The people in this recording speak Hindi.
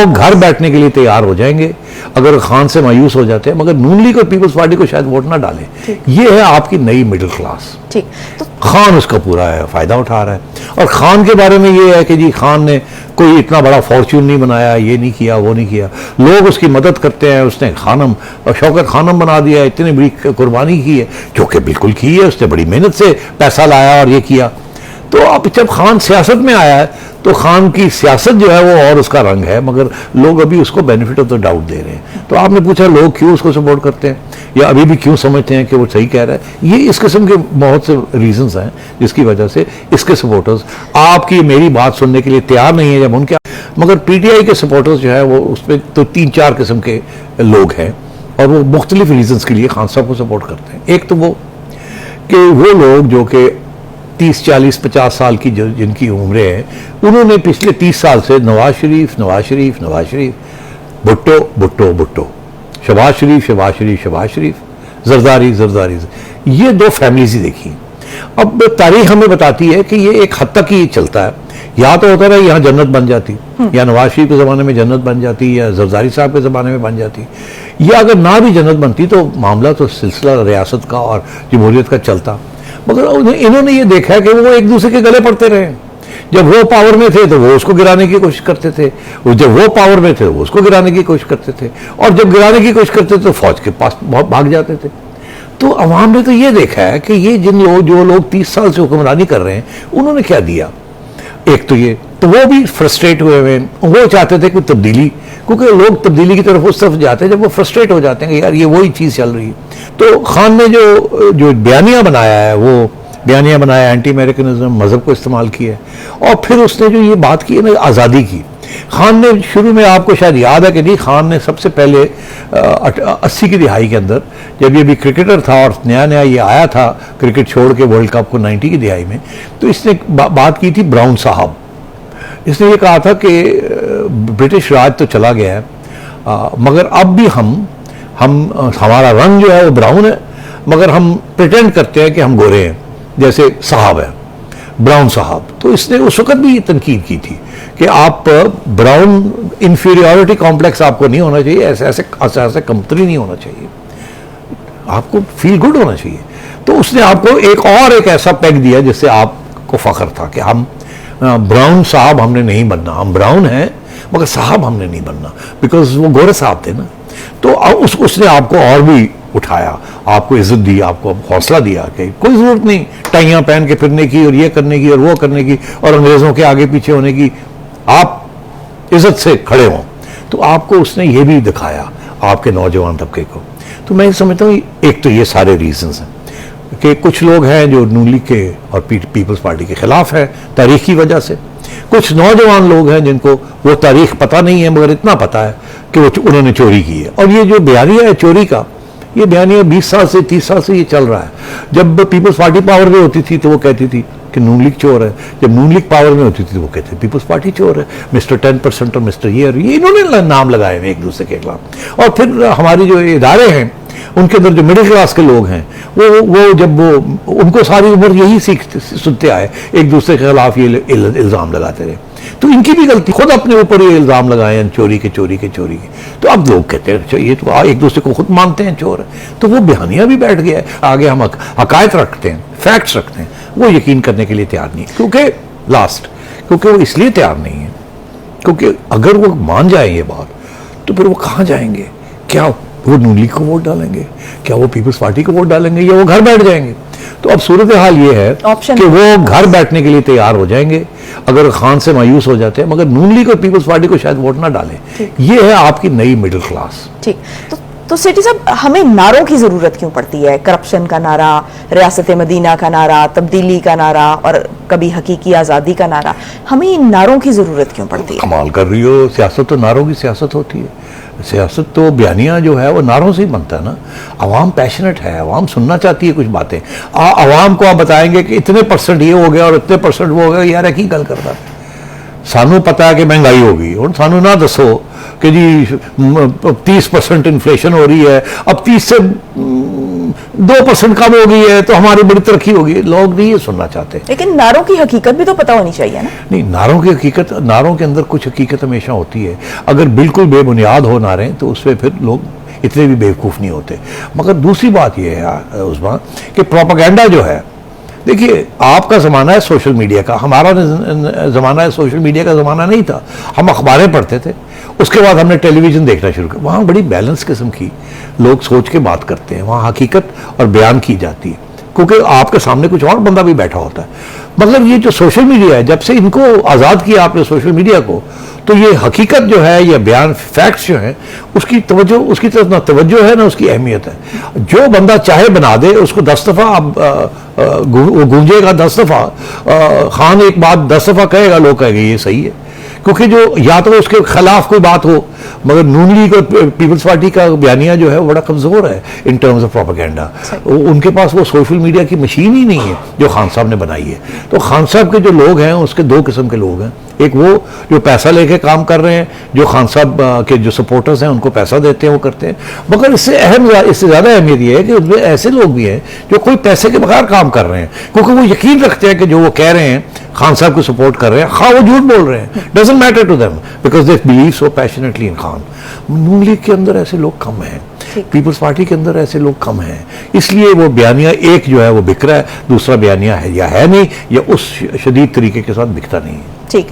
वो घर बैठने के लिए तैयार हो जाएंगे अगर खान से मायूस हो जाते हैं, मगर नून लीग और पीपल्स पार्टी को शायद वोट ना डालें। ये है आपकी नई मिडिल क्लास। ठीक, तो खान उसका पूरा फायदा उठा रहा है। और खान के बारे में ये है कि जी खान ने कोई इतना बड़ा फॉर्च्यून नहीं बनाया, ये नहीं किया, वो नहीं किया, लोग उसकी मदद करते हैं, उसने खानम शौकत खानम बना दिया, इतनी बड़ी कुर्बानी की है, जो कि बिल्कुल की है, उसने बड़ी मेहनत से पैसा लाया और ये किया। तो अब जब खान सियासत में आया है तो खान की सियासत जो है वो और उसका रंग है, मगर लोग अभी उसको बेनिफिट ऑफ द डाउट दे रहे हैं। तो आपने पूछा लोग क्यों उसको सपोर्ट करते हैं या अभी भी क्यों समझते हैं कि वो सही कह रहा है, ये इस किस्म के बहुत से रीजंस हैं जिसकी वजह से इसके सपोर्टर्स आपकी मेरी बात सुनने के लिए तैयार नहीं है जब उनके। मगर पीटीआई के सपोर्टर्स जो है वो उसमें तो 3-4 किस्म के लोग हैं और वो मुख्तलिफ रीजंस के लिए खान साहब को सपोर्ट करते हैं। एक तो वो कि वो लोग जो कि 30, 40, 50 साल की जिनकी उम्रें हैं, उन्होंने पिछले 30 साल से नवाज शरीफ, भुट्टो, शहबाज शरीफ, जरदारी, ये 2 फैमिलीज ही देखी। अब तारीख हमें बताती है कि ये एक हद तक ही चलता है। या तो होता है यहाँ जन्नत बन जाती, या नवाज शरीफ के ज़माने में जन्नत बन जाती, या जरदारी साहब के ज़माने में बन जाती, या अगर ना भी जन्नत बनती तो मामला तो सिलसिला रियासत का और जमहूरियत का चलता। मगर इन्होंने ये देखा है कि वो एक दूसरे के गले पड़ते रहे। जब वो पावर में थे तो वो उसको गिराने की कोशिश करते थे, जब वो पावर में थे वो उसको गिराने की कोशिश करते थे, और जब गिराने की कोशिश करते थे तो फौज के पास भाग जाते थे। तो अवाम ने तो ये देखा है कि ये जो लोग 30 साल से हुक्मरानी कर रहे हैं उन्होंने क्या दिया। एक तो ये, तो वो भी फ्रस्ट्रेट हुए हैं, वो चाहते थे कि तब्दीली, क्योंकि लोग तब्दीली की तरफ उस तरफ जाते हैं जब वो फ्रस्ट्रेट हो जाते हैं कि यार ये वही चीज़ चल रही है। तो खान ने जो बयानिया बनाया है, वो बयानिया बनाया एंटी अमेरिकनिज्म, मजहब को इस्तेमाल किया है। और फिर उसने जो ये बात की है ना आज़ादी की, खान ने शुरू में, आपको शायद याद है कि नहीं, खान ने सबसे पहले 80 की दिहाई के अंदर जब ये भी क्रिकेटर था और नया ये आया था क्रिकेट छोड़ के वर्ल्ड कप को 90 की दिहाई में, तो इसने बात की थी ब्राउन साहब। इसने ये कहा था कि ब्रिटिश राज तो चला गया है, मगर अब भी हमारा रंग जो है वो ब्राउन है, मगर हम प्रिटेंड करते हैं कि हम गोरे हैं, जैसे साहब है ब्राउन साहब। तो इसने उस वक्त भी ये तनकीद की थी कि आप ब्राउन, इंफीरियरिटी कॉम्प्लेक्स आपको नहीं होना चाहिए, ऐसे कमतरी नहीं होना चाहिए, आपको फील गुड होना चाहिए। तो उसने आपको एक ऐसा पैक दिया जिससे आपको फख्र था कि हम ब्राउन साहब हमने नहीं बनना, हम ब्राउन हैं मगर साहब हमने नहीं बनना, बिकॉज वो गोरे साहब थे ना। तो उसने आपको और भी उठाया, आपको इज्जत दी, आपको हौसला दिया कि कोई जरूरत नहीं टाइयां पहन के फिरने की और ये करने की और वो करने की और अंग्रेजों के आगे पीछे होने की, आप इज्जत से खड़े हों। तो आपको उसने ये भी दिखाया आपके नौजवान तबके को। तो मैं समझता हूँ एक तो ये सारे रीजंस हैं कि कुछ लोग हैं जो नून लीग के और पीपल्स पार्टी के खिलाफ है तारीख की वजह से, कुछ नौजवान लोग हैं जिनको वो तारीख पता नहीं है मगर इतना पता है कि उन्होंने चोरी की है। और ये जो बयानिया है चोरी का, ये बयानिया 20 साल से 30 साल से ये चल रहा है। जब पीपल्स पार्टी पावर में होती थी तो वो कहती थी कि नून लीग चोर है, जब नून लीग पावर में होती थी तो वो कहते पीपल्स पार्टी चोर है, मिस्टर 10% और मिस्टर ये इन्होंने नाम लगाए हुए एक दूसरे के खिलाफ। और फिर हमारी जो इदारे हैं उनके अंदर जो मिडिल क्लास के लोग हैं वो उनको सारी उम्र यही सुनते आए, एक दूसरे के खिलाफ ये इल्ज़ाम लगाते रहे। तो इनकी भी गलती, खुद अपने ऊपर ये इल्ज़ाम लगाए हैं चोरी के। तो अब लोग कहते हैं ये तो एक दूसरे को खुद मानते हैं चोर है, तो वो बयानिया भी बैठ गया है। आगे हम हकायत रखते हैं, फैक्ट्स रखते हैं, वो यकीन करने के लिए तैयार नहीं, क्योंकि वो इसलिए तैयार नहीं है क्योंकि अगर वो मान जाए ये बात तो फिर वो कहाँ जाएंगे? क्या वो नून लीग को वोट डालेंगे, क्या वो पीपल्स पार्टी को वोट डालेंगे, या वो घर बैठ जाएंगे? तो अब सूरत हाल ये है कि वो घर बैठने के लिए तैयार हो जाएंगे अगर खान से मायूस हो जाते हैं, मगर नून लीग और पीपल्स पार्टी को शायद वोट ना डालें। ये है आपकी नई मिडिल क्लास। ठीक, तो सेठी साहब, हमें नारों की जरूरत क्यों पड़ती है? करप्शन का नारा, रियासत मदीना का नारा, तब्दीली का नारा और कभी हकीकी आज़ादी का नारा, हमें इन नारों की जरूरत क्यों पड़ती है? कमाल कर रही हो, सियासत तो नारों की सियासत होती है। सियासत तो बयानिया जो है वो नारों से ही बनता है ना। अवाम पैशनेट है, अवाम सुनना चाहती है कुछ बातें। अवाम को आप बताएंगे कि इतने % ये हो गया और इतने % वो हो गया, यार एक ही गल करता। सानू पता है कि महंगाई होगी और सानू ना दसो कि जी 30% इन्फ्लेशन हो रही है, अब 30 से 2% कम हो गई है तो हमारी बड़ी तरक्की होगी, लोग नहीं ये सुनना चाहते। लेकिन नारों की हकीकत भी तो पता होनी चाहिए ना। नहीं, नारों के अंदर कुछ हकीकत हमेशा होती है। अगर बिल्कुल बेबुनियाद हो नारे तो उसमें फिर लोग इतने भी बेवकूफ़ नहीं होते। मगर दूसरी बात यह है उस्मान कि प्रोपेगेंडा जो है, देखिए आपका ज़माना है सोशल मीडिया का, हमारा ज़माना है सोशल मीडिया का ज़माना नहीं था। हम अखबारें पढ़ते थे, उसके बाद हमने टेलीविज़न देखना शुरू किया। वहाँ बड़ी बैलेंस किस्म की लोग सोच के बात करते हैं, वहाँ हकीकत और बयान की जाती है, क्योंकि आपके सामने कुछ और बंदा भी बैठा होता है। मतलब ये जो सोशल मीडिया है, जब से इनको आज़ाद किया आपने सोशल मीडिया को, तो ये हकीकत जो है, ये बयान फैक्ट्स जो हैं, उसकी तवज्जो, उसकी तरफ ना तवज्जो है ना उसकी अहमियत है। जो बंदा चाहे बना दे, उसको 10 दफ़ा आप वो गूंजेगा 10 दफ़ा, खान एक बात 10 दफ़ा कहेगा, लोग कहेंगे ये सही है। क्योंकि जो या तो उसके खिलाफ कोई बात हो, मगर नून लीग और पीपल्स पार्टी का बयानिया जो है वो बड़ा कमज़ोर है इन टर्म्स ऑफ प्रोपेगेंडा। उनके पास वो सोशल मीडिया की मशीन ही नहीं है जो खान साहब ने बनाई है। तो खान साहब के जो लोग हैं उसके दो किस्म के लोग हैं, एक वो जो पैसा लेके काम कर रहे हैं, जो खान साहब के जो सपोर्टर्स हैं उनको पैसा देते हैं, वो करते हैं। मगर इससे ज़्यादा अहमियत ये है कि उसमें ऐसे लोग भी हैं जो कोई पैसे के बगैर काम कर रहे हैं, क्योंकि वो यकीन रखते हैं कि जो वो कह रहे हैं खान साहब को सपोर्ट कर रहे हैं, हाँ वो झूठ बोल रहे हैं, doesn't matter to them because they believe so passionately in Khan. Noon league के अंदर ऐसे लोग कम हैं, पीपल्स पार्टी के अंदर ऐसे लोग कम हैं, इसलिए वो बयानिया एक जो है वो बिक रहा है, दूसरा बयानिया है या है नहीं, या उस शदीद तरीके के साथ बिकता नहीं है। ठीक है।